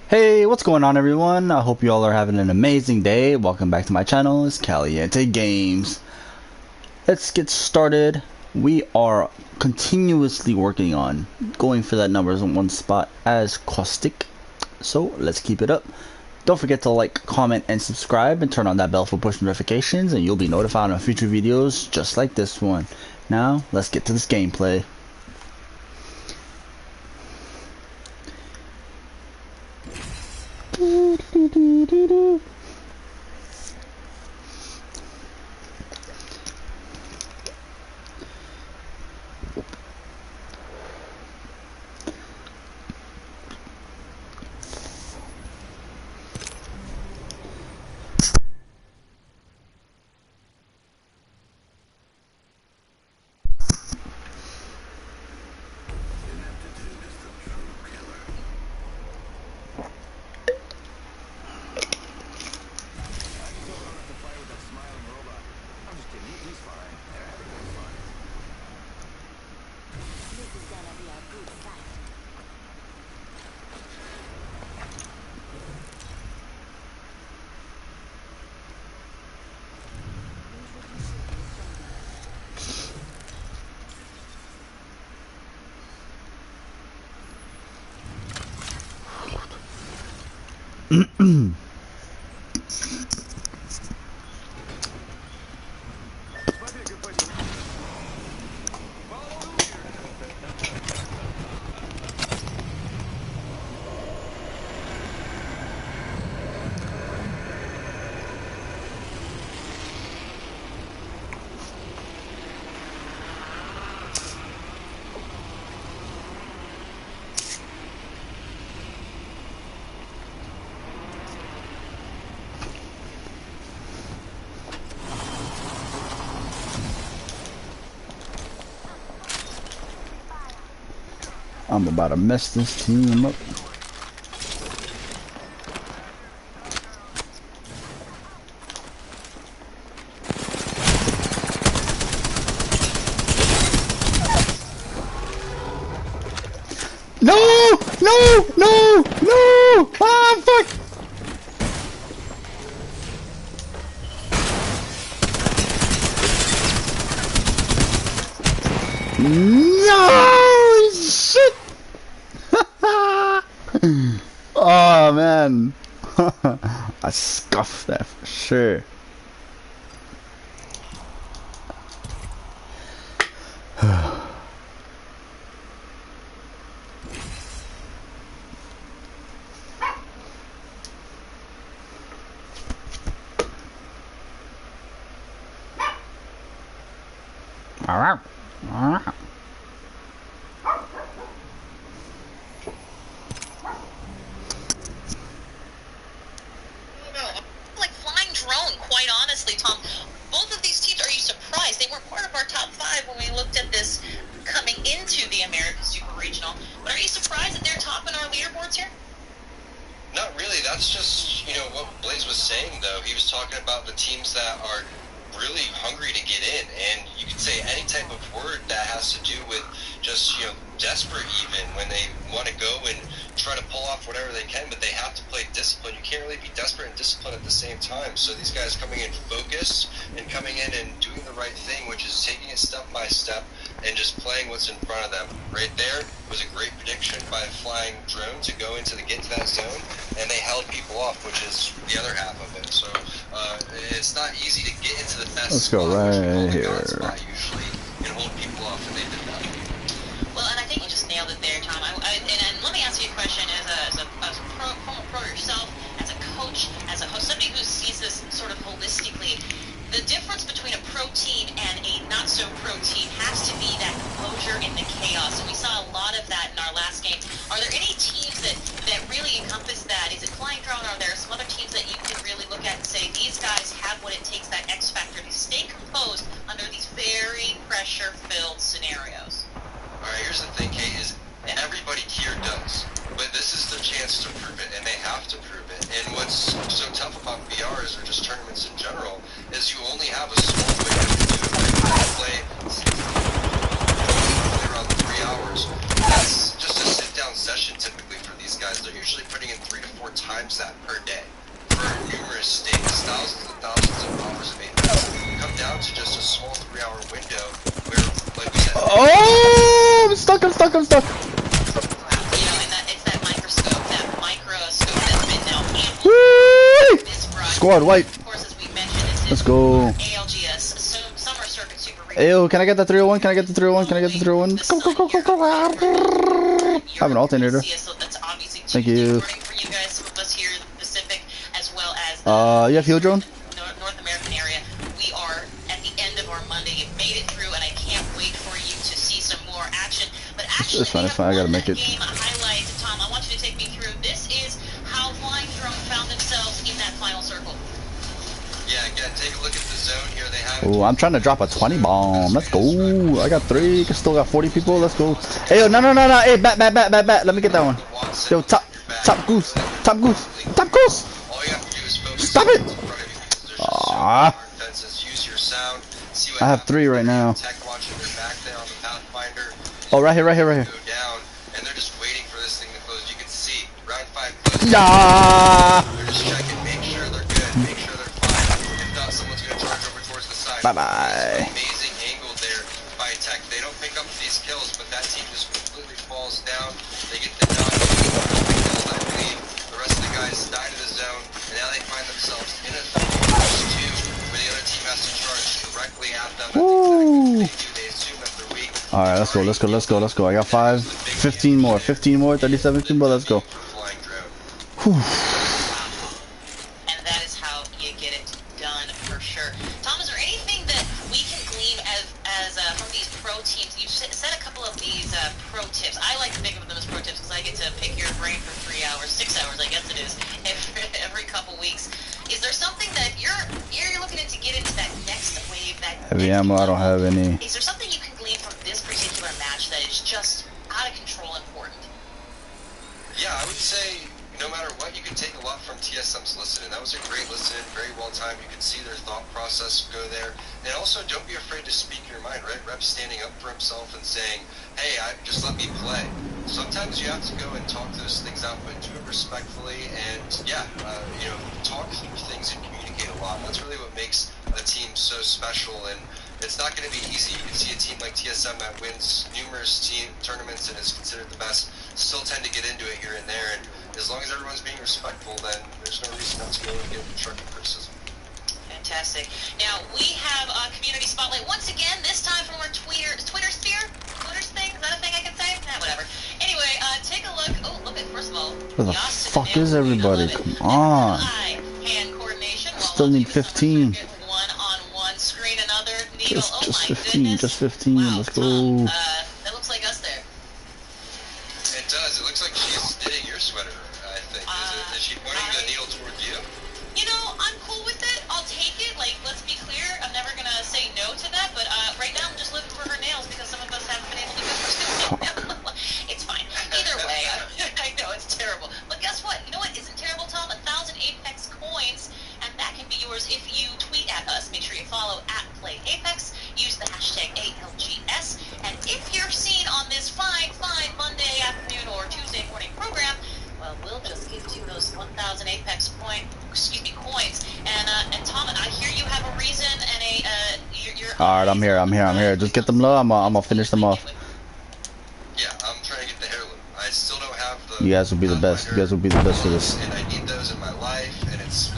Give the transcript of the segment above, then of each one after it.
Hey, what's going on everyone? I hope you all are having an amazing day. Welcome back to my channel, it's Caliente Games. Let's get started. We are continuously working on going for that numbers in one spot as Caustic. So let's keep it up. Don't forget to like, comment, and subscribe, and turn on that bell for push notifications, and you'll be notified on future videos just like this one. Now, let's get to this gameplay. I'm about to mess this team up. No! No! No! No! Ah, fuck! No! Shit! Oh, man. I scuffed that for sure. That's just, what Blaze was saying, though. He was talking about the teams that are really hungry to get in, and you could say any type of word that has to do with just, desperate even, when they want to go and try to pull off whatever they can, but they have to play discipline. You can't really be desperate and disciplined at the same time. So these guys coming in focused and coming in and doing the right thing, which is taking it step by step and just playing what's in front of them. Right there was a great prediction by a flying drone to get into that zone, and they held people off, which is the other half of it. So it's not easy to get into the best Let's go spot, right here. spot usually, and hold people off, and they did that. Well, and I think you just nailed it there, Tom. And let me ask you a question as a former pro yourself, as a coach, as somebody who sees this sort of holistically. The difference between a pro team and a not-so-pro team has to be that composure and the chaos. And we saw a lot of that in our last game. Are there any teams that really encompass that? Is it Flying Drone? Are there some other teams that you can really look at and say, these guys have what it takes, that X factor, to stay composed under these very pressure-filled scenarios? All right, here's the thing, Kate, is everybody here does. But this is the chance to prove it, and they have to prove it. And what's so tough about BRs, or just tournaments in general, is you only have a small window to do it. You play around 3 hours. That's just a sit-down session typically for these guys. They're usually putting in 3 to 4 squad white. Of course, as we mentioned, this Let's is go. ALGS Summer Circuit Super Regional. Ayo, can I get the 301? Can I get the 301? Can I get the 301? Go, go, go, go, go. I have an alternator. Thank you. For you guys, some of us here in the Pacific, as well as You have heal drone? North American area. We are at the end of our Monday. You've made it through, and I can't wait for you to see some more action. But actually, It's fine, it's fine. I gotta make it. Game highlight, Tom. I want you to take me through. This is how Flying Throne found themselves in that final circle. Yeah, again, take a look at the zone here. They have. Oh, I'm trying to drop a 20 bomb. Let's go. I got 3. Still got 40 people. Let's go. Hey, yo, no. Hey, back. Let me get that one. Yo, top goose. Top goose. Top goose. All you have to do is focus. Stop it. In front of you because there's Ah. fences. Use your sound. See what I have 3 right now. Tech watching their back there on the Pathfinder. Oh, right here. Go down, and they're just waiting for this thing to close. You can see round 5 close. Yeah. They're just checking, make sure they're good, make sure they're fine. If not, someone's going to charge over towards the side. Bye-bye. Amazing angle there by Tech. They don't pick up these kills, but that team just completely falls down. They get the knock, kills, I believe. The rest of the guys die to the zone, and now they find themselves in a 3-2, where the other team has to charge directly at them. That's exactly what they do. They assume that they're weak. Alright, let's go. I got 5. 15 more. 37 people. Let's go. Flying drone. Whew. And that is how you get it done for sure. Tom, is there anything that we can glean as from these pro teams? You've said a couple of these pro tips. I like to think of them as pro tips because I get to pick your brain for 3 hours, 6 hours, I guess it is, every couple weeks. Is there something that you're looking to get into that next wave? That Heavy ammo, I don't have any. Is there something you can glean from this particular match that is just out of control important? Yeah, I would say no matter what, you can take a lot from TSM's listen, and that was a great listen, very well timed. You can see their thought process go there, and also don't be afraid to speak your mind. Right, Rep standing up for himself and saying, "Hey, just let me play." Sometimes you have to go and talk those things out, but do it respectfully, and talk through things and communicate a lot. That's really what makes a team so special, and it's not going to be easy. You can see a team like TSM that wins numerous tournaments and is considered the best, still tend to get into it here and there, and as long as everyone's being respectful, then there's no reason not to go and give constructive criticism. Fantastic. Now, we have a community spotlight once again, this time from our Twitter sphere? Twitter's thing? Is that a thing I can say? Whatever. Anyway, take a look. Oh, look at, first of all, Where the fuck is everybody? Come on. Hand coordination. Still need 15. One-on-one screen, another needle. Just my 15, goodness. just 15. Wow, Let's go. Tom, that looks like us there. It does. It looks like she's knitting your sweater, I think. Is she pointing the needle toward you? You know, I'm cool with it. I'll take it. Like, let's be clear. I'm never going to say no to that. But right now, I'm just looking for her nails because some of us haven't been able to go for It's fine. Either way, I know it's terrible. But guess what? You know what isn't terrible, Tom? 1,000 Apex coins. And that can be yours if you tweet at us. Make sure you follow @PlayApex. Use the hashtag ALGS. And if you're seen on this fine Monday afternoon or Tuesday morning program, well, we'll just give you those 1,000 Apex coins. And Tom, I hear you have a reason and you're Alright, I'm here. Just get them low. I'm gonna finish them off. Yeah, I'm trying to get the heirloom. I still don't have the... You guys will be the best. You guys will be the best for this. And I need those in my life, and it's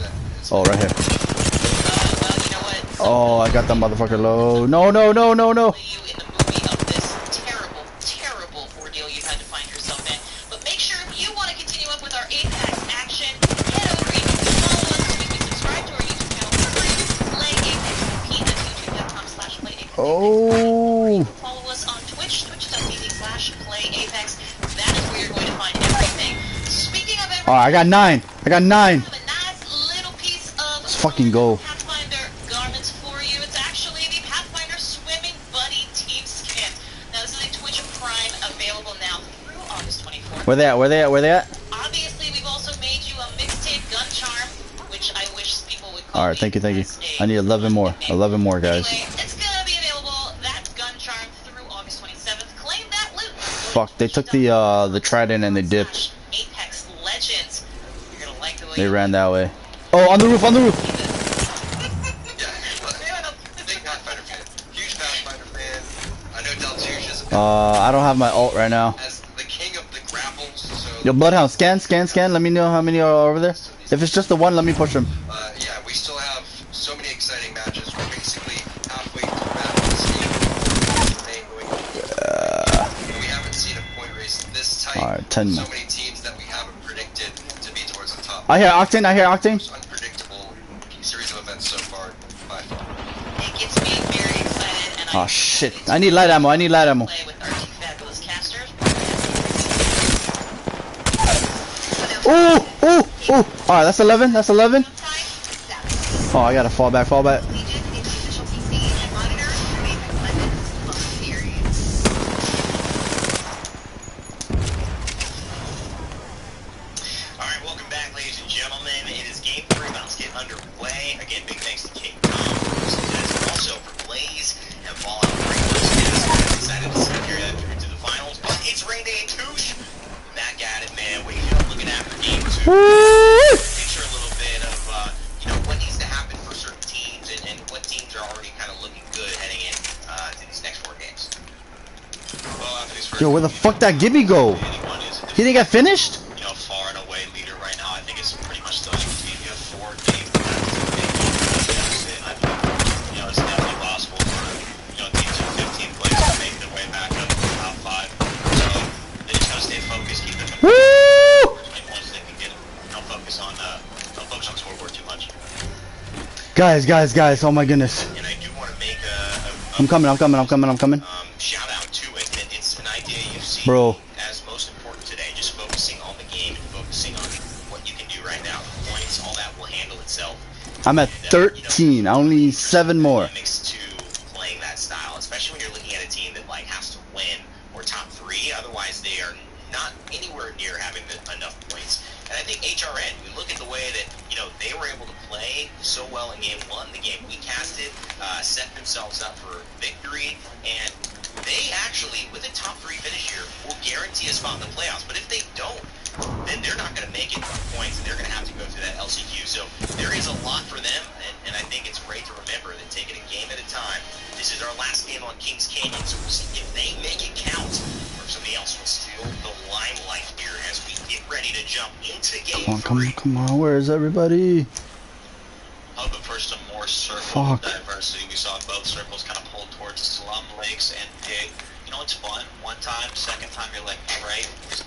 Oh, right here. well, you know what? Oh, I got that motherfucker low. No. You in the movie of this terrible ordeal you've had to find yourself in. But make sure if you want to continue up with our Apex action, head over, you can follow us, you can subscribe to our YouTube channel for free, Play Apex, repeat, that's youtube.com/PlayApex. Oh. Follow us on Twitch, twitch.tv/PlayApex. That is where you're going to find everything. Speaking of everything, Alright, I got 9. a nice little piece of Let's fucking go. Pathfinder garments for you. It's actually the Pathfinder Swimming Buddy Team Skin. Now, this is a Twitch Prime available now through August 24th. Where they at? Obviously, we've also made you a mixtape gun charm, which I wish people would call. Alright, thank you. I need 11 more. 11 more, guys. Anyway, it's gonna be available, that gun charm, through August 27th. Claim that loot. Fuck, they took the trident and they dipped. Apex Legends. You're gonna like the way They ran that way. Oh, on the roof. big Pathfinder fan. Huge Pathfinder fan. I know Deltuge is I don't have my ult right now. as the king of the grapples, so... Yo, Bloodhound, scan. Let me know how many are over there. If it's just the one, let me push him. Yeah, Alright, 10 more. So many teams that we haven't predicted to be towards the top. I hear Octane, I hear Octane. Most unpredictable series of events so far, by far. It gets me very excited, and Oh shit, I need light ammo, I need light ammo. play with our two fabulous casters. Ooh, ooh, ooh. Alright, that's 11, that's 11. Oh, I gotta fall back, fall back. Alright, welcome back, ladies and gentlemen. It is game 3, about to get underway. Again, big thanks to CAUSTIC, also for Blaze and Fallout 3. Excited to see you here through to the finals. But it's Rain Day and Touche. Back at it, man. We're looking after game 2. Picture a little bit of, what needs to happen for certain teams and what teams are already kind of looking good heading in to these next 4 games. Well, after these first Yo, where the fuck that Gibby go? Anyone is He didn't get finished? far and away leader right now. I think it's pretty much still between 4 games. I think, it's definitely possible for, teams with 15 plays to make their way back up to the top 5. So, they just gotta stay focused, keep them Woo! once they can get, don't focus on the scoreboard too much. Guys, oh my goodness. And I do want to make I'm coming. shout out to it. It's an idea you've seen Bro. as most important today. Just focusing on the game and focusing on what you can do right now. The points, all that will handle itself. I'm at 13, I only need 7 more. Mix to playing that style, especially when you're looking at a team that has to win or top 3. Otherwise, they are not anywhere near having enough points. And I think HRN, we look at the way that they were able to play so well in game 1, the game we casted, set themselves up for victory, and they actually, with a top 3 finish here, will guarantee a spot in the playoffs. But if they don't, then they're not going to make it on points, and they're going to have to go through that LCQ. So there is a lot for them, and I think it's great to remember that take it a game at a time. This is our last game on Kings Canyon, so we'll see if they make it count, or if somebody else will steal the limelight here as we get ready to jump into game 3. Come on, where is everybody? Hoping for some more circle Fuck. diversity. We saw both circles kind of pulled towards Slum Lakes and Dig. It's fun. One time, second time you're like, alright, it's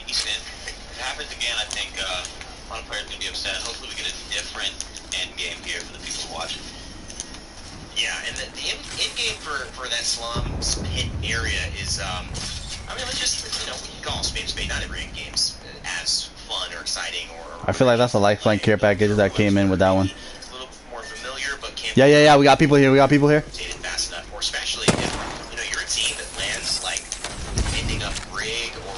decent. If it happens again, I think a lot of players are going to be upset. Hopefully we get a different end game here for the people watching. Yeah, and the end game for that slums pit area is, let's just, we can call it spade. Not every end game's as fun or exciting or I feel like that's a lifeline care package that came in with that one. It's a little more familiar, but can't Yeah, we got people here, fast enough, or especially if you're a team that lands like ending up rig or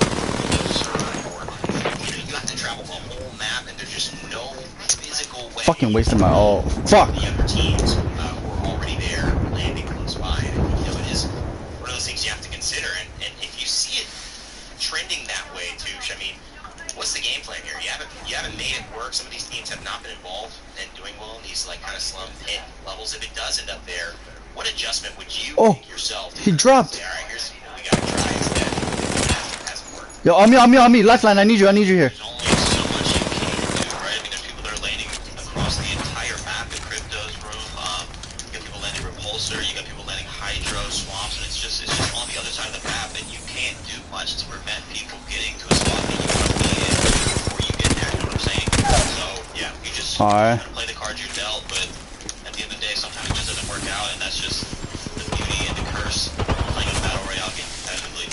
you have to travel the whole map and there's just no physical way. Fucking wasting my all. Fuck! The other teams who are already there landing close by, and it is one of those things you have to consider. And if you see it trending that way, Touche, what's the game plan here? You haven't made it work. Some of these teams have not been involved and doing well in these kind of slum pit levels. If it does end up there, what adjustment would you make yourself? He dropped. Say, all right, here's we got to try instead. It hasn't worked. Yo, on me, lifeline, I need you here. There's only so much you can do, right? There's people that are landing across the entire map. The Crypto's room. You got people landing Repulsor. You got people landing Hydro, Swamps, and it's just on the other side of the map, and you can't do much to prevent people getting to a spot that you want to be in before you get there. You know what I'm saying? So yeah, you just Alright. play the cards you dealt, but at the end of the day, sometimes it just doesn't work out, and that's just the beauty and the curse of playing a battle royale game competitively.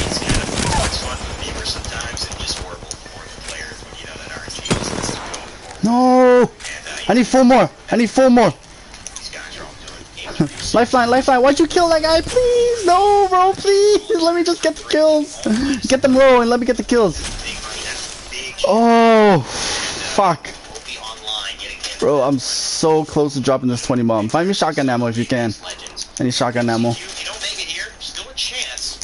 It's kind of fun for viewers sometimes, and just horrible for the players when that RNG is going forward. No! And, I need 4 more. These guys are all doing game Lifeline, why'd you kill that guy? Please, no, bro, please. Let me just get the kills. Get them rolling, let me get the kills. big money. That's big. Oh, fuck. We'll be online yet again. Bro, I'm so close to dropping this 20 bomb. Find me shotgun ammo if you can. Legends. Any shotgun ammo. If you don't make it here, still a chance,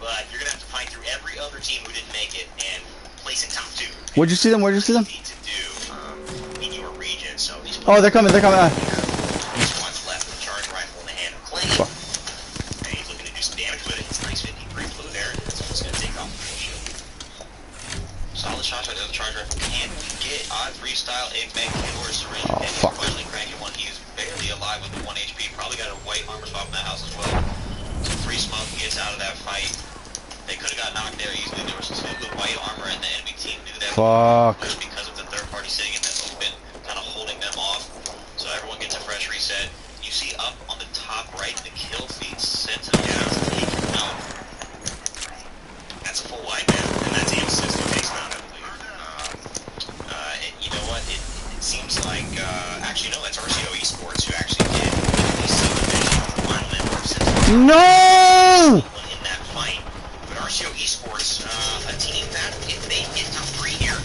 but you're gonna have to fight through every other team who didn't make it and place in top 2. Where'd you see them? Need to do in your region. So these Oh, they're coming. This one's left with a charge rifle in the hand of Clay. Fuck. And he's looking to do some damage with it. It's nice 50 pretty blue there. That's what's gonna take off the shield. Solid shot shot. The other charge rifle can get odd freestyle, egg bang, or syringe. Oh, and fuck. finally cranking one. He is barely alive with the 1 HP. Probably got a white armor spot in that house as well. Some free smoke gets out of that fight. They could have got knocked there easily. There was 2 with white armor, and the enemy team knew that. Fuck. Because of the third party sitting in the open, kind of holding them off. So everyone gets a fresh reset. You see up on the top right, the kill feed sentinel is taken out. That's a full wipe, man, and that's the assist who takes down, I believe. And you know what? It seems like, actually, no, that's RCO Esports who actually did the final member of Sentinel. No! In that fight. But RCO Esports, a team that, if they get top 3 here,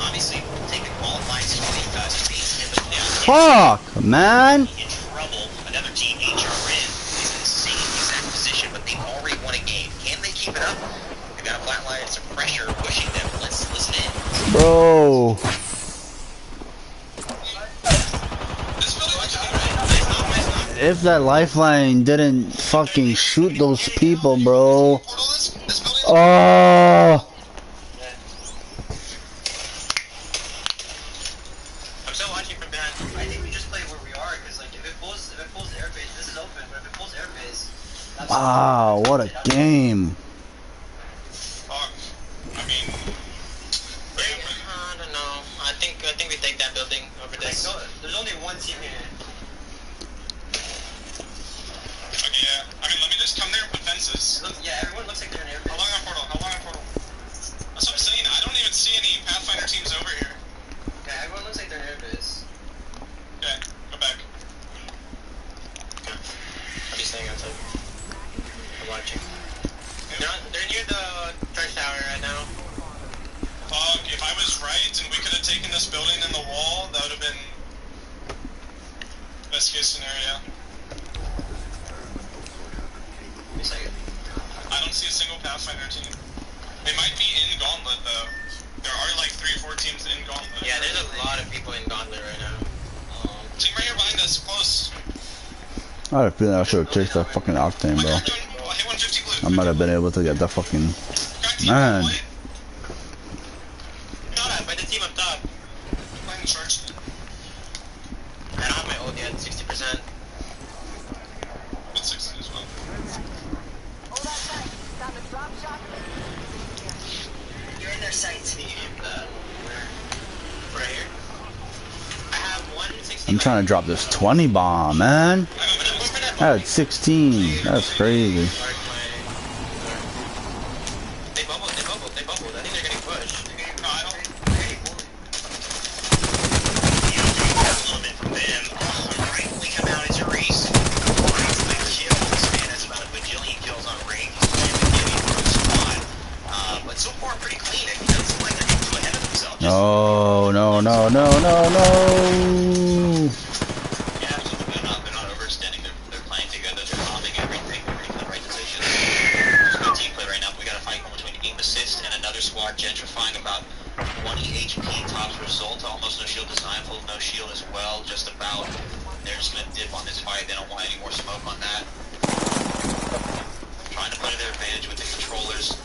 obviously take a qualified space in the playoffs. Fuck, man. In trouble. Another team, HRN, is in the same exact position, but they've already won a game. Can they keep it up? They've got a flatline and some pressure pushing them. Let's listen in. Bro. If that lifeline didn't fucking shoot those people, bro. Oh. I'm still watching from behind. I think we just play where we are, because like if it pulls airbase, this is open. But if it pulls airbase, that's Wow, what a game. Fuck. I mean, I don't know. I think we take that building over like, this. no, there's only one team here. okay, yeah. I mean, let me just come there and put fences. Yeah, everyone looks like they're in airbase. How long on portal? How long on portal? That's what I'm saying. I don't even see any Pathfinder teams over here. Okay, everyone looks like they're in airbase. Okay, go back. I'll be staying outside. I'm watching. They're near the church tower right now. Fuck, if I was right and we could have taken this building in the wall, that would have been best case scenario. Give me a second. I don't see a single Pathfinder team. They might be in Gauntlet though. There are like 3 or 4 teams in Gauntlet. Yeah, there's a lot of people in Gauntlet right now. Team right here behind us, close. I had a feeling I should have chased that fucking octane, bro. I hit 150 blue. I might have been able to get that fucking... Crack team Man. blue. Not up, by the team up top. Playing the charge. I don't have my ult yet, 60%. With 60 as well. You're in their sights. Right here. I have 160. I'm trying to drop this 20 bomb, man. I had 16. That's crazy. They bubbled. I think they're getting pushed. No, I don't. Element from them. Alright, we come out as a race. The kills, man, that's about a bajillion kills on rank. But so far, pretty clean. It doesn't look like they're getting too ahead of themselves. No, no, no, no, no, no. Yeah, absolutely. They're not overextending. They're playing together. They're bombing everything. They're ready for the right decision. It's good team play right now. But we got a fight going between Aim Assist and another squad gentrifying about 20 HP. Tops result. Almost no shield design. Full of no shield as well. Just about. They're just going to dip on this fight. They don't want any more smoke on that. Trying to play to their advantage with the controllers.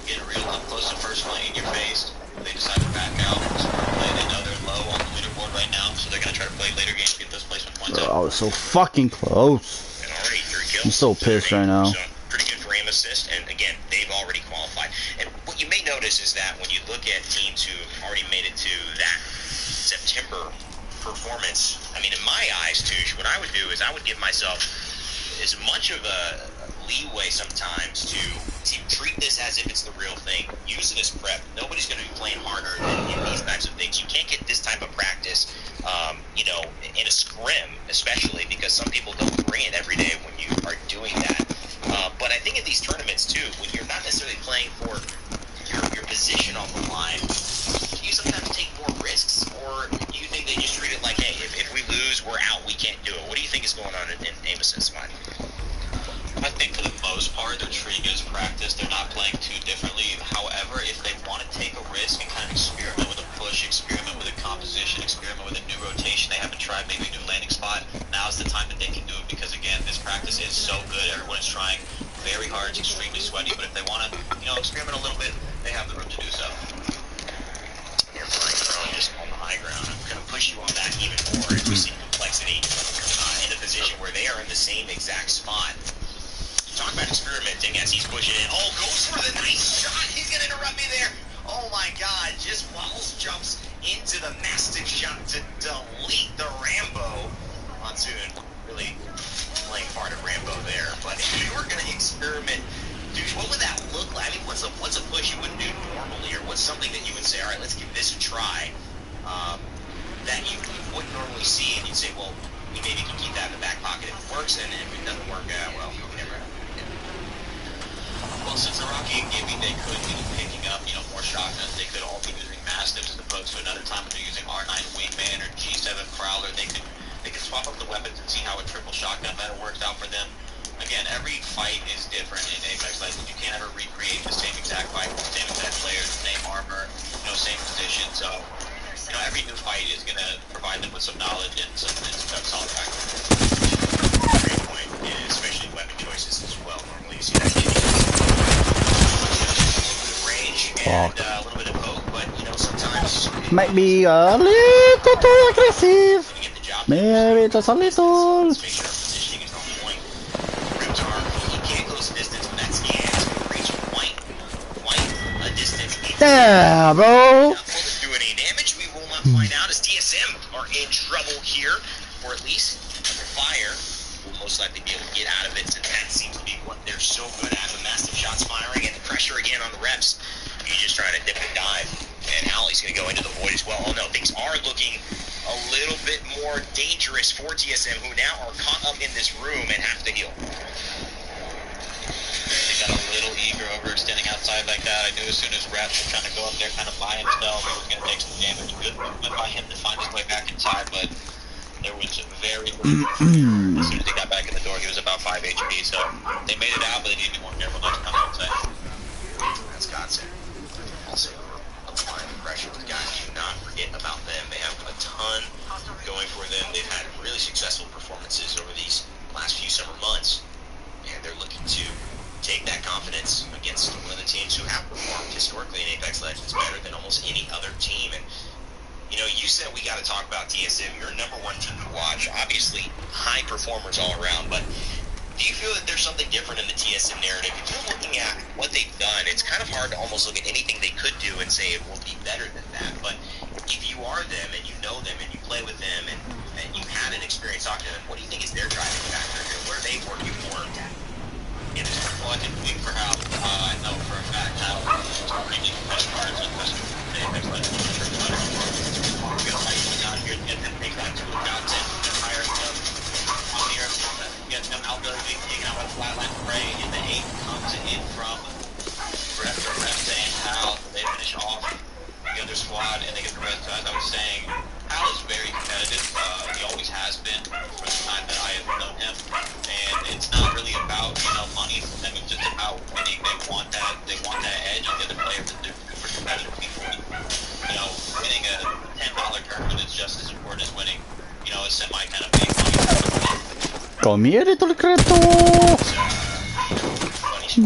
Getting real up close and personal in your face. They decide to back out. They know they're low on the leaderboard right now, so they're going to try to play later games, get those placement points Bro, up. I was so fucking close. And already 3 kills. I'm so pissed right now. So pretty good for aim assist, and again, they've already qualified. And what you may notice is that when you look at teams who already made it to that September performance, I mean, in my eyes, Touche, what I would do is I would give myself as much of a leeway sometimes to treat this as if it's the real thing. Use it as prep. Nobody's going to be playing harder in these types of things. You can't get this type of practice, in a scrim, especially because some people don't bring it every day when you are doing that. But I think in these tournaments too, when you're not necessarily playing for your position on the line, you sometimes take more risks, or do you think they just treat it like, hey, if we lose, we're out, we can't do it? What do you think is going on in aim assist's mind? I think for the most part, they're treating it as practice. They're not playing too differently. However, if they want to take a risk and kind of experiment with a push, experiment with a composition, experiment with a new rotation, they haven't tried maybe a new landing spot, now's the time that they can do it, because again, this practice is so good. Everyone is trying very hard. It's extremely sweaty, but if they want to, experiment a little bit, they have the room to do so. You're flying around just on the high ground. I'm going to push you on that even more as we see complexity in a position where they are in the same exact spot. Talk about experimenting as he's pushing in. Oh, goes for the nice shot. what's something that you would say, all right, let's give this a try, that you wouldn't normally see, and you'd say, well, we maybe can keep that in the back pocket if it works, and if it doesn't work, well, we never. Well, since the Rocky and Gibby, they could be picking up, more shotguns. They could all be using Mastiffs as opposed to another time when they're using R9 Wingman or G7 Prowler. They could swap up the weapons and see how a triple shotgun battle works out for them. Again, every fight is different in Apex Legends. You can't ever recreate the same exact fight with the same exact players, the same armor, same position. So, every new fight is going to provide them with some knowledge and some solid practice. Great point, and especially weapon choices as well. Normally you see that getting a little bit of range and a little bit of poke, but sometimes might be a little too aggressive. Maybe just a little. Let's make sure our positioning is on point. Reptar, he can't close the distance when that scan is going to reach quite a distance. Yeah, bro. Do any damage? We will not find out, as TSM are in trouble here, or at least under fire. Will most likely be able to get out of it, since that seems to be what they're so good at. The massive shots firing and the pressure again on the reps. He's just trying to dip and dive, and Alley's going to go into the void as well. Oh no, things are looking a little bit more dangerous for TSM, who now are caught up in this room and have to heal. They got a little eager overextending outside like that. I knew as soon as Raps was trying to go up there kind of by himself, he was going to take some damage. Good movement by him to find his way back inside, but there was very little. As soon as he got back in the door, he was about 5 HP, so they made it out, but they needed to be more careful not to come outside. That's Godson. Also applying the pressure with guys. Do not forget about them. They have a ton going for them. They've had really successful performances over these last few summer months, and they're looking to take that confidence against one of the teams who have performed historically in Apex Legends better than almost any other team. And you said we got to talk about TSM. You're number one team to watch. Obviously, high performers all around, but do you feel that there's something different in the TSM narrative? If you're looking at what they've done, it's kind of hard to almost look at anything they could do and say it will be better than that. But if you are them and you know them and you play with them and you've had an experience talking to them, what do you think is their driving factor here? Where are they working for? Well, I can speak for how I know for a fact how really best cards and best Apex Legends we're going to fight out here to get them take that to a Godson and hire them on here, get them out there being taken out by the flatline spray, and the 8 comes in from Reps and Hal. They finish off the other squad and they get the rest. As I was saying, Hal is very competitive. He always has been for the time that I have known him, and it's not really about money for them. It's just about winning. They want that edge on the other players, and they're super competitive people. Winning a $10 tournament is just as important as winning a semi kind of big money. Come here, little creto.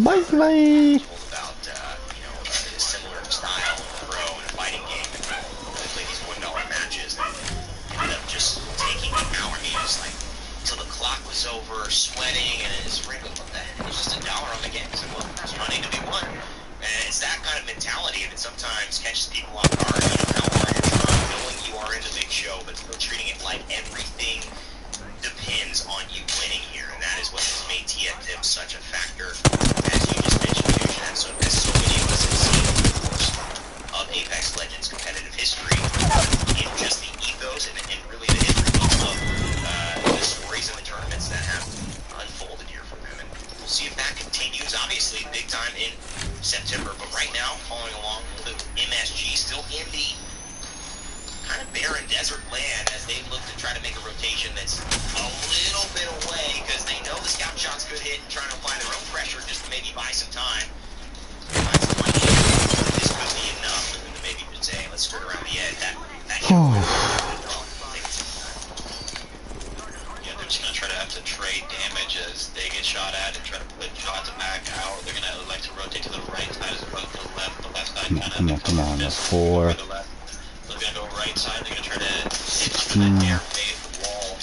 Bye bye. About a similar style pro in a fighting game. They play these $1 matches and ended up just taking an hour. He was like till the clock was over, sweating, and his ring was like that. It was just $1 on the game. So there's money to be won. And it's that kind of mentality that sometimes catches people off guard. How hard you're trying, knowing you are in the big show, but still treating it like everything depends on you winning here, and that is what has made TSM such a factor, as you just mentioned, Fusion, as so many of us have seen over the course of Apex Legends competitive history, in just the ethos and really the history of the stories and the tournaments that have unfolded here for them. And we'll see if that continues. Obviously, big time in September, but right now, following along with MSG, still in the kind of barren desert land as they look to try to make a rotation that's a little bit away, because they know the scout shots could hit and trying to apply their own pressure just to maybe buy some time. Find some money. This could be enough for them to maybe just say, let's skirt around the edge. That Yeah, they're just going to try to have to trade damage as they get shot at and try to put shots back out. They're going to like to rotate to the right side as opposed to the left. The left side kind of come on, a 4. the left. So they're going to go right side. They're going to try to hit through that air phase of the wall.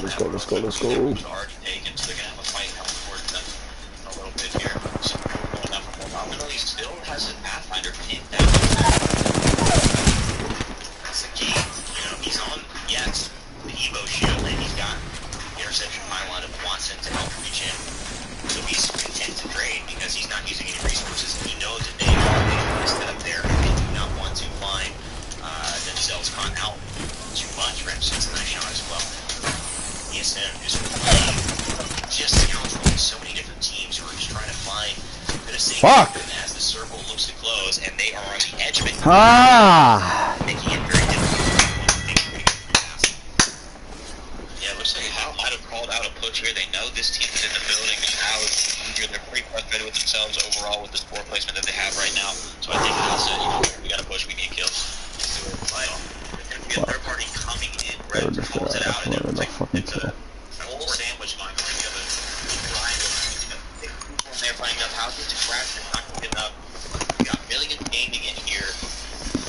Let's go. It's already taken, so they're going to have a fight coming towards them a little bit here. So going up for more power. He still has a Pathfinder pinned down. That's the key. He's on, yes, the Evo shield, and he's got interception pylon of Watson to help reach him. So he's content to trade because he's not using any resources, and he knows that they are listed up there bit of safety Fuck! as the circle looks to close, and they are on the edge of it. Ah! Making it very difficult. Yeah, it looks like Hal might have called out a push here. They know this team is in the building. Hal is eager. They're pretty frustrated with themselves overall with the score placement that they have right now. So I think Hal said, you know, we got to push. We need kills. So there's going to be a third party coming in. Red calls it out, and it looks like it's a full sandwich going on. You have a grind of people in there playing enough houses to crash and not get enough. You got millions gaming in here.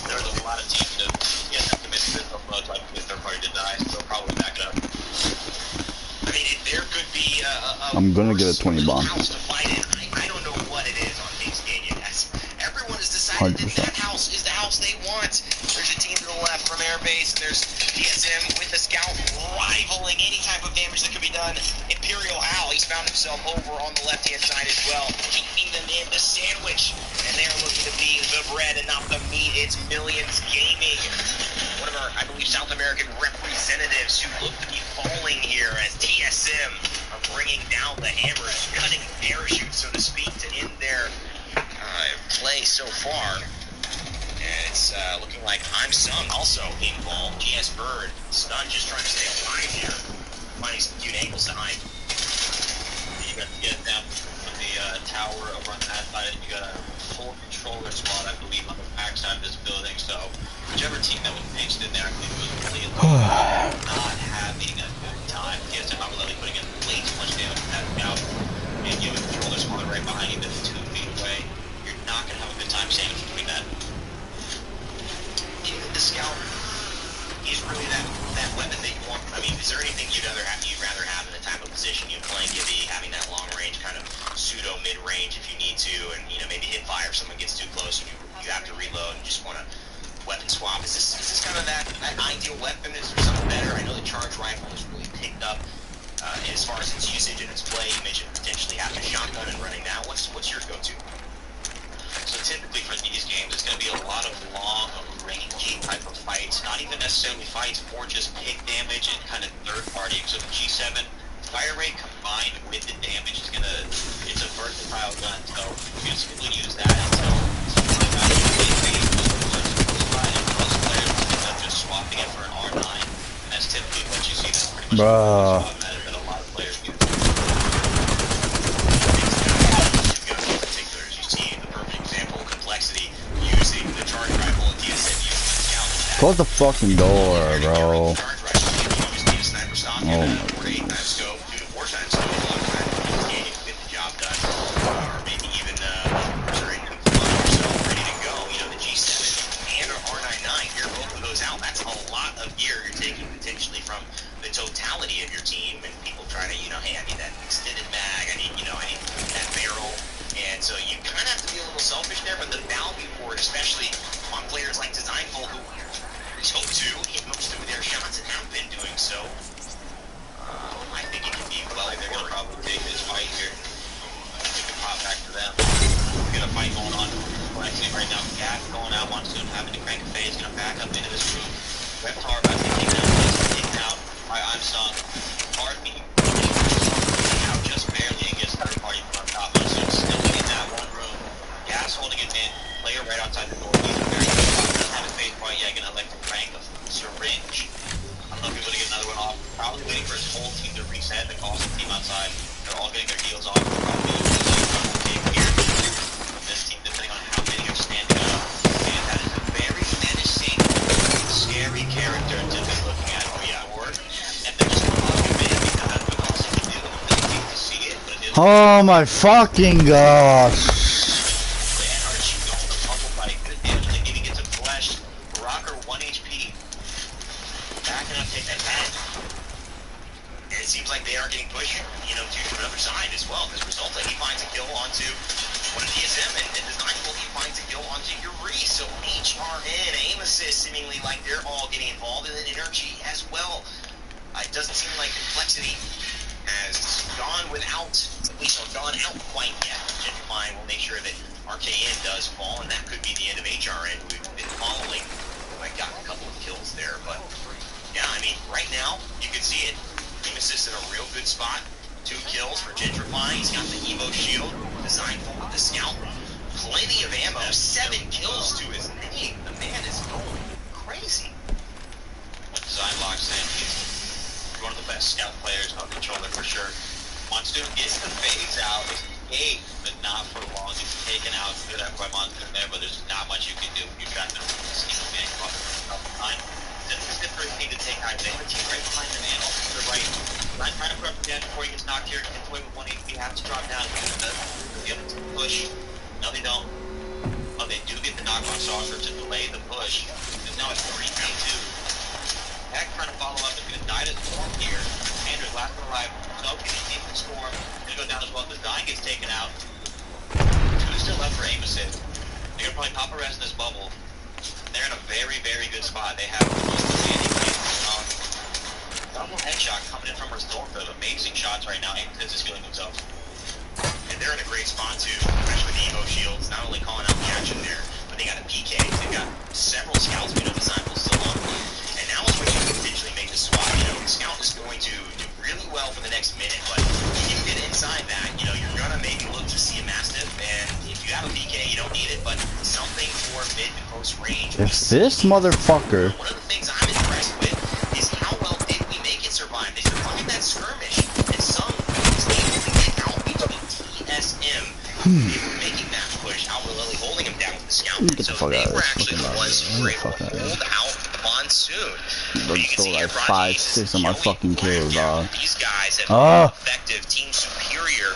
There's a lot of teams that get committed to this mode like this third party to die, so they'll probably back it up. I mean, there could be I'm gonna get a 20 bomb. house to fight in. I don't know what it is on Kings Canyon. Everyone has decided that 100%. that house is the house they want. There's a team to the left from Airbase, and there's DSM with the scout rivaling any type of damage that could be done. Imperial Al, he's found himself over on the left-hand side as well, keeping them in the sandwich, and they're looking to be the bread and not the meat. It's Millions Gaming, one of our, I believe, South American representatives who look to be falling here as TSM are bringing down the hammers, cutting parachutes, so to speak, to end their play so far. And it's looking like I'm Sung also involved. GS Bird, Stun just trying to stay alive here, finding some cute angles to hide. You got to get down from the tower over on that side. You got a full controller squad, I believe, on the back side of this building. So whichever team that was mixed in there, I believe it was really not having a good time. GSM not really putting in way too much damage to that scout. And you have a controller squad right behind you that's 2 feet away. You're not going to have a good time sandwich between that. The scout is really that weapon that you want. I mean, is there anything you'd rather have in the type of position you playing Gibby, having that long range kind of pseudo mid range if you need to, and you know maybe hit fire if someone gets too close and you have to reload and just want to weapon swap. Is this kind of that ideal weapon? Is there something better? I know the charge rifle is really picked up as far as its usage and its play. You mentioned potentially having a shotgun and running that. What's your go-to? So typically for these games, it's going to be a lot of long, rangy type of fights. Not even necessarily fights, more just pick damage and kind of third party. So the G7 fire rate combined with the damage is going to, it's a versatile gun. So you can simply use that until most players end up just swapping it for an R9. And that's typically what you see. That's pretty much automatic that a lot of players do. Using the charge rifle and DSM using the scout. Close the fucking door, bro. Charge rifle used in a sniper stock and a 4-8 times scope, 2 to 4 times scope, a lot of times you get the job done, or maybe even yourself ready to go. You know, the G7 and an R99, you're both of those out. That's a lot of gear you're taking potentially from the totality of your team, and people trying to, you know, hey, I need that extended mag, I need that barrel. And so you kind of have to be a little selfish there, but the value for it, especially on players like Designful, who we hope to hit most of their shots and have been doing so, I think it can be well They're going to worth. probably take this fight here. Take a pop back for them. We got a fight going on. What I see right now, Cat going out, wants to having to crank a phase, going to back up into this room. Reptar about to get taken out by I'm Sung. Hard me out just barely and gets third party from top. So still in that one room. Gas holding it in. Player right outside the door. He's very good. Have a phase fight. Yeah, going to elect to crank a syringe. I don't know if he's going to get another one off. Probably waiting for his whole team to reset. The CAUSTIC team outside. They're all getting their deals off. Probably here. This team, depending on how many are standing up. And that is a very menacing, scary character to be looking at. Oh yeah, word. And they're just going to look at it because that's what CAUSTIC can do. They need to see it, but it is. Oh my fucking gosh. The NRG going to bubble fight. Good damage to giving it to Flesh. Rocker 1 HP. Backing up, take that back. And it seems like they are getting pushed, you know, to the other side as well, because Resulta, he finds a kill onto one of DSM, and Designful, he finds a kill onto Yuri. So HRN, aim assist, seemingly like they're all getting involved, and then Energy as well. It doesn't seem like Complexity has gone without, at least or gone out quite yet. Gentrifying will make sure that RKN does fall, and that could be the end of HRN, who we've been following. I got a couple of kills there, but yeah, I mean, right now, you can see it. Aim assist in a real good spot. 2 kills for Gentrifying. He's got the Evo shield. Designful with the scout 7 kills to his name. The man is going crazy. Design Lock saying he's one of the best scout players on controller for sure. Monsoon gets the phase out, escape, but not for long. He's taken out. Good effort by Monsoon there, but there's not much you can do when you try to scheme a man caught time. This is good for his team to take time. They have a team right behind the man, off to the right. Not trying to prep again before he gets knocked here. Gets away with 1 HP, has to drop down. The other team push. No, they don't. Oh, they do get the knock on Saucer to delay the push. And now it's 3v2. Heck trying to follow up. They're going to die to Storm here. Andrew's last one alive. So can he keep the Storm? Going to go down as well. The Dying gets taken out. 2 still left for Amosid. They're going to probably pop a rest in this bubble. They're in a very, very good spot. They have double headshot coming in from Restorm. Amazing shots right now. Amosid is healing himself. And they're in a great spot too, especially with the Evo shields. Not only calling out the action there, but they got a PK. They've got several scouts. The Design will still on. And now is when you can potentially make the swap. The scout is going to do really well for the next minute, but if you get inside that, you're gonna maybe look to see a Mastiff. And if you have a PK, you don't need it, but something for mid to close range. If this motherfucker. One of the things I'm impressed with is how well did we make it survive. They survived that skirmish, and some was able to get out between TSM. They were making that push. Albert Lilly holding him down with the scout. Get the So fuck they out of were this actually the fucking ones who were able fuck to out of hold out Monsoon. But You can still see like here, 5, Prodigy 6 of my Joey fucking kills, dog. These guys have Ah. been effective, team superior,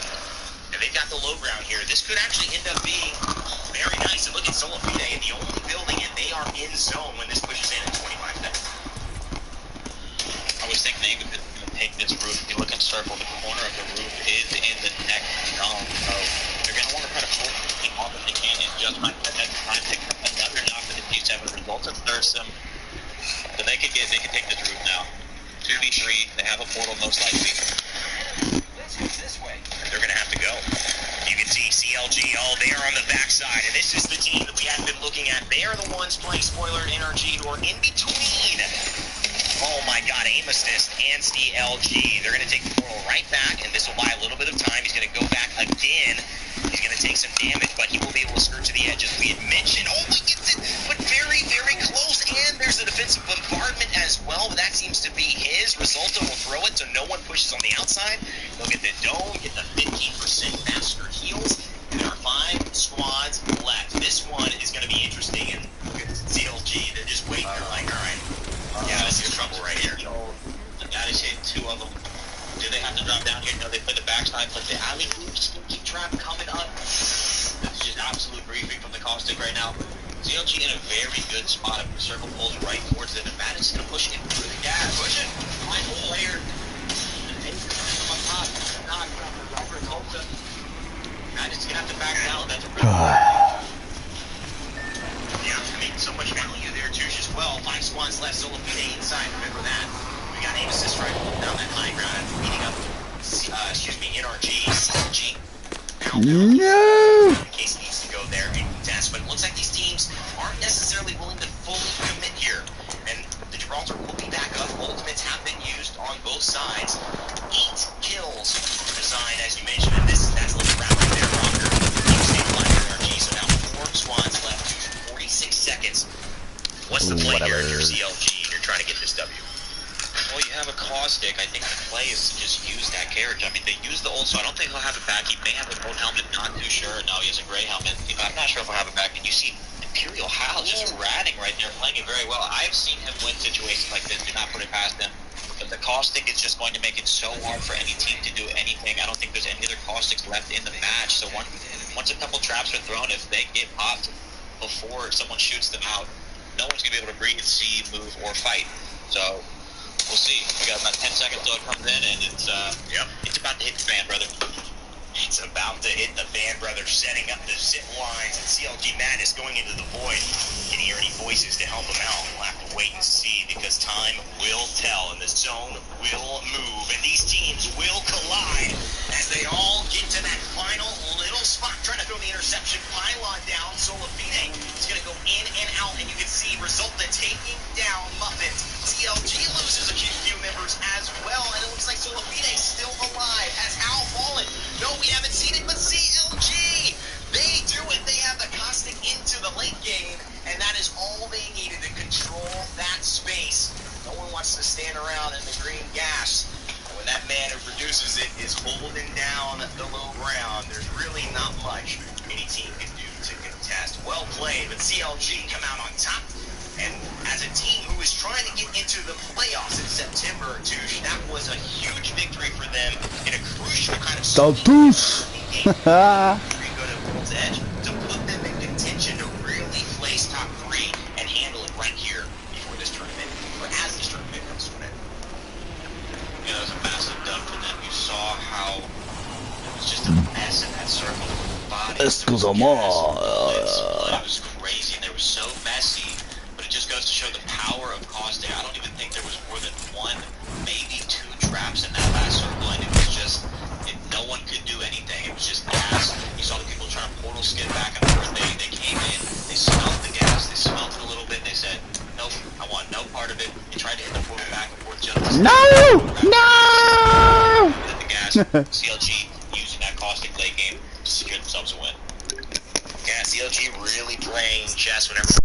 and they've got the low ground here. This could actually end up being very nice. And look at Solofide in the only building, and they are in zone when this pushes in 25 seconds. I was thinking they would take this roof. If you look in circle, the corner of the roof is in the next zone. So they're going to want to try to pull everything off if they can and just might at that time pick up another knock for the G7 results in Thurston. So they could take this roof now. 2v3, they have a portal most likely. This way. They're going to have to go. You can see CLG, they are on the backside, and this is the team that we have been looking at. They are the ones playing spoiler and NRG who are in between. Oh my god, aim assist and CLG. They're going to take the portal right back, and this will buy a little bit of time. He's going to go back again. He's going to take some damage, but he will be able to skirt to the edge, as we had mentioned. Oh, he gets it, but very, very close, and there's a defensive bombardment as well, but that seems to be his. Resulta will throw it so no one pushes on the outside. They'll get the dome, get the 15% faster heals, and there are 5 squads left. This one is going to be interesting, and look at CLG, they're just waiting. They're like, all right, yeah, this is trouble right here. The guy is hit 2 of them. Do they have to drop down here? No, they play the backside, but the alley oops, keep trap coming up. This is just absolute briefing from the Caustic right now. CLG in a very good spot. If the circle pulls right towards them, and Matt is going to push in through the gas. Push it. Find the player. From up top. Not from the rubber. Tulsa. Matt is going to have to back down. That's a really Yeah, I mean, so much value there, too, as well. 5 squads left, Solofide inside, remember that. We got aim assist right down that high ground, beating up, NRG, CLG. No! In case he needs to go there and contest, but it looks like these teams aren't necessarily willing to fully commit here. And the Gibraltar will be back up. Ultimates have been used on both sides. 8 kills for Design, as you mentioned, and that's a little rapid there, Rocker. You stabilize NRG, so now 4 squads left, 46 seconds. What's the play here if you're CLG and you're trying to get this W? Well, you have a Caustic. I think the play is to just use that character. I mean, they use the old, so I don't think he'll have it back. He may have an old helmet, not too sure. No, he has a gray helmet. I'm not sure if he'll have it back. And you see Imperial Howl just ratting right there, playing it very well. I've seen him win situations like this. Do not put it past him. But the Caustic is just going to make it so hard for any team to do anything. I don't think there's any other Caustics left in the match. So once a couple traps are thrown, if they get popped before someone shoots them out, no one's going to be able to breathe, see, move, or fight. So we'll see. We got about 10 seconds till it comes in, and it's about to hit the fan, brother. It's about to hit the fan, brother, setting up the zip lines, and CLG Madness going into the void. Can you hear any voices to help him out? We'll have to wait and see, because time will tell, and the zone will move, and these teams will collide as they all get to that final little spot, trying to throw the interception pylon down. Solofide is going to go in and out, and you can see Resulta taking down Muffins. CLG loses a few members as well, and it looks like Solofide still alive. Has Hal fallen? No, we haven't seen it, but CLG, they do it. They have the Caustic into much any team can do to contest. Well played, but CLG come out on top. And as a team who is trying to get into the playoffs in September, Touche, that was a huge victory for them in a crucial kind of Touche. game. Go to World's Edge to put them in contention to really place top 3 and handle it right here before this tournament, or as this tournament comes to an end. Yeah, it was a massive dub for them. You saw how it was just a mess in that circle. Excusez-moi. It was crazy, and they were so messy. But it just goes to show the power of CAUSTIC. I don't even think there was more than 1, maybe 2 traps in that last circle, and it was just, no one could do anything. It was just gas. You saw the people trying to portal skid back and forth. They came in, they smelled the gas, they smelled it a little bit, they said, nope, I want no part of it. They tried to hit the portal back and forth just No! No! hit the gas. CLG using that CAUSTIC late game to secure themselves a win. Yeah, CLG really playing chess whenever.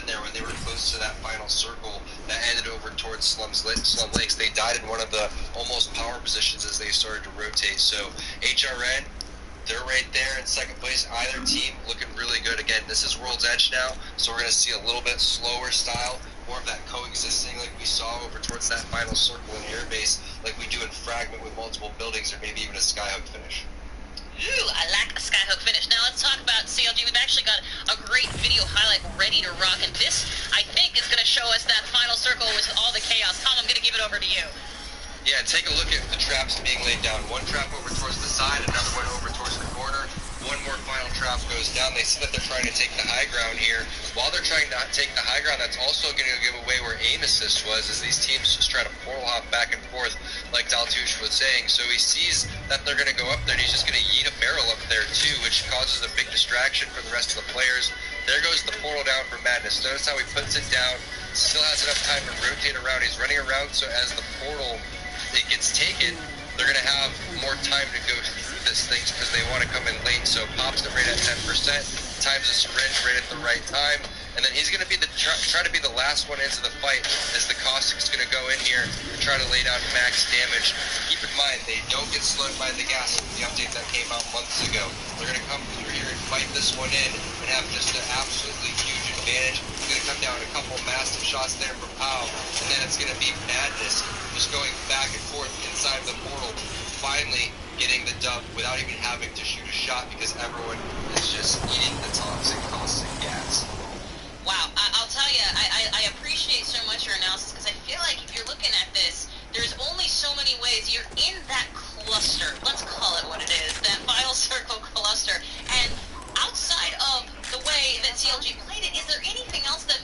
HRN there when they were close to that final circle that ended over towards Slum Lakes. They died in one of the almost power positions as they started to rotate. So HRN, they're right there in second place. Either team looking really good. Again, this is World's Edge now, so we're going to see a little bit slower style, more of that coexisting like we saw over towards that final circle in airbase, like we do in Fragment with multiple buildings, or maybe even a skyhook finish. Ooh, I like a skyhook finish. Now let's talk about CLG. We've actually got a great video highlight ready to rock, and this, I think, is going to show us that final circle with all the chaos. Tom, I'm going to give it over to you. Yeah, take a look at the traps being laid down. One trap over towards the side, another one over towards the corner. One more final trap goes down. They see that they're trying to take the high ground here. While they're trying to take the high ground, that's also going to give away where aim assist was, as these teams just try to portal hop back and forth, like Daltouche was saying. So he sees that they're going to go up there, and he's just going to yeet a barrel up there too, which causes a big distraction for the rest of the players. There goes the portal down for Madness. Notice how he puts it down, still has enough time to rotate around. He's running around, so as the portal it gets taken, they're going to have more time to go through this thing because they want to come in late. So pops it right at 10%, times a syringe right at the right time, and then he's going to be try to be the last one into the fight as the Caustic's going to go in here and try to lay down max damage. Keep in mind, they don't get slowed by the gas with the update that came out months ago. They're going to come through here and fight this one in and have just an absolutely huge advantage. It's going to come down a couple massive shots there for Pau, and then it's going to be Madness just going back and forth inside the portal, finally getting the dub without even having to shoot a shot because everyone is just eating the toxic caustic gas. Wow, I'll tell you, I appreciate so much your analysis, because I feel like if you're looking at this, there's only so many ways. You're in that cluster, let's call it what it is, that final circle cluster, and outside of the way that CLG played it, is there anything else that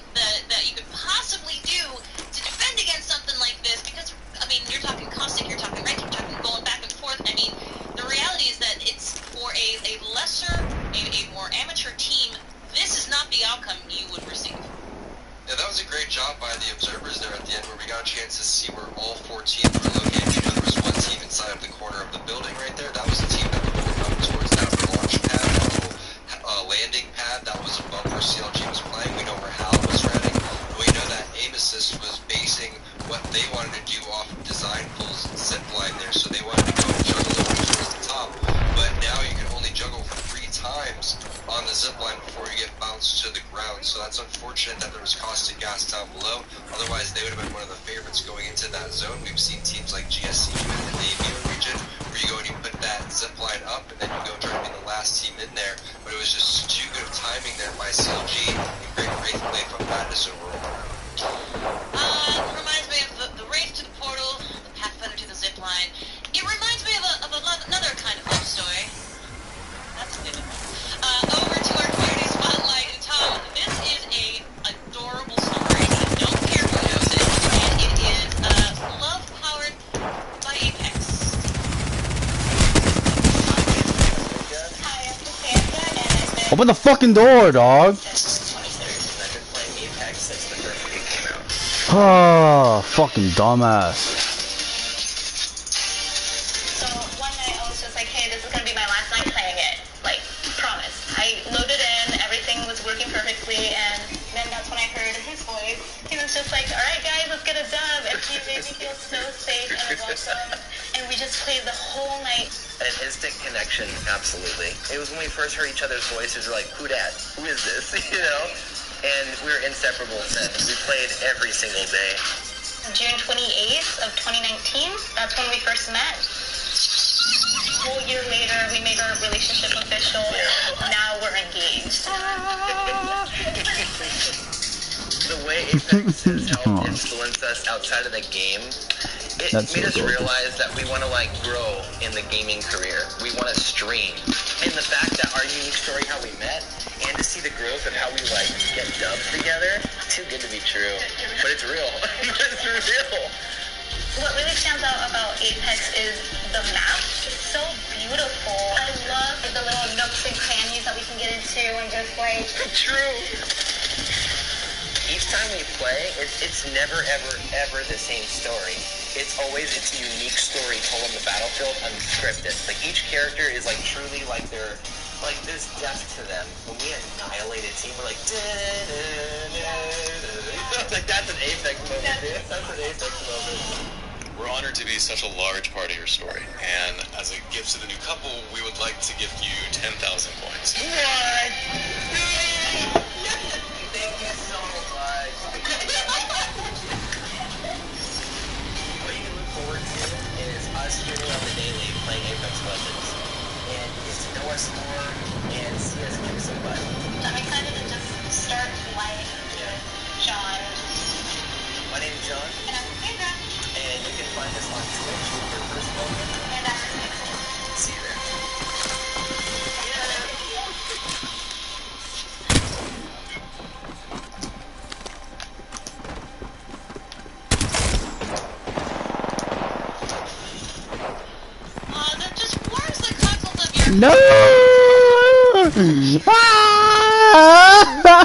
you could possibly do to defend against something like this? Because, I mean, you're talking Caustic, you're talking Red, you're talking going back and forth. I mean, the reality is that it's for a lesser, a more amateur team, this is not the outcome you would receive. Yeah, that was a great job by the observers there at the end, where we got a chance to see where all four teams were located. You know, there was one team inside of the corner of the building right there. That was the team that would go up towards that launch pad, that little landing pad that was above where CLG was playing. We know where Hal was running. We know that aim assist was basing what they wanted to do off of design pulls and zip line there, so they wanted to go and juggle over towards the top. But now you can only juggle 3 times on the zip line before you get bounced to the ground. So that's unfortunate that there was caustic gas down below. Otherwise, they would have been one of the favorites going into that zone. We've seen teams like GSC in the ABO region where you go and you put that zip line up and then you go try to be the last team in there. But it was just too good of timing there by CLG and great Wraith play from Madness overall. Reminds me of the race to the portal, the Pathfinder to the zip line. It reminds me of another kind of love story. That's a good one. Over to our community spotlight, and Tom, this is a adorable story. Don't care who knows it, and it is love powered by Apex. Hi, I'm Cassandra, and I've been Open the fucking door, dog. since 2013. I've been playing Apex since the first game came out. Oh, fucking dumbass. So one night I was just like, hey, this is gonna be my last night playing it. Like, promise. I loaded in, everything was working perfectly, and then that's when I heard his voice. He was just like, alright guys, let's get a dub. And he made me feel so safe and welcome. And we just played the whole night. An instant connection, absolutely. It was when we first heard each other's voices, we were like, who dat? Who is this? You know? And we were inseparable since. We played every single day. June 28th of 2019, that's when we first met. A whole year later, we made our relationship official. Now we're engaged. The way Apex has helped influence us outside of the game, it That's made so us adorable. realize that we want to like grow in the gaming career. We want to stream. And the fact that our unique story, how we met, and to see the growth of how we like get dubs together, too good to be true. But it's real. It's real. What really stands out about Apex is the map. It's so beautiful. I love the little nooks and crannies that we can get into and just like... True. Each time we play, it's never, ever, ever the same story. It's always its unique story told on the battlefield, unscripted. Like, each character is, like, truly, like, their like there's depth to them. When we annihilate a team, we're like, like that's an Apex moment, dude. That's an Apex moment. We're honored to be such a large part of your story, and as a gift to the new couple, we would like to give you 10,000 points. What? Thank you so much. What you can look forward to is us streaming on the daily playing Apex Legends, and get to know us more and see us kick some butt. I'm excited to just start playing with John. My name is John, And I'm Sandra. and you can find us on Twitch with your first moment. And I'm Pixel. See you there. That just warms the cockles of your No! Ah!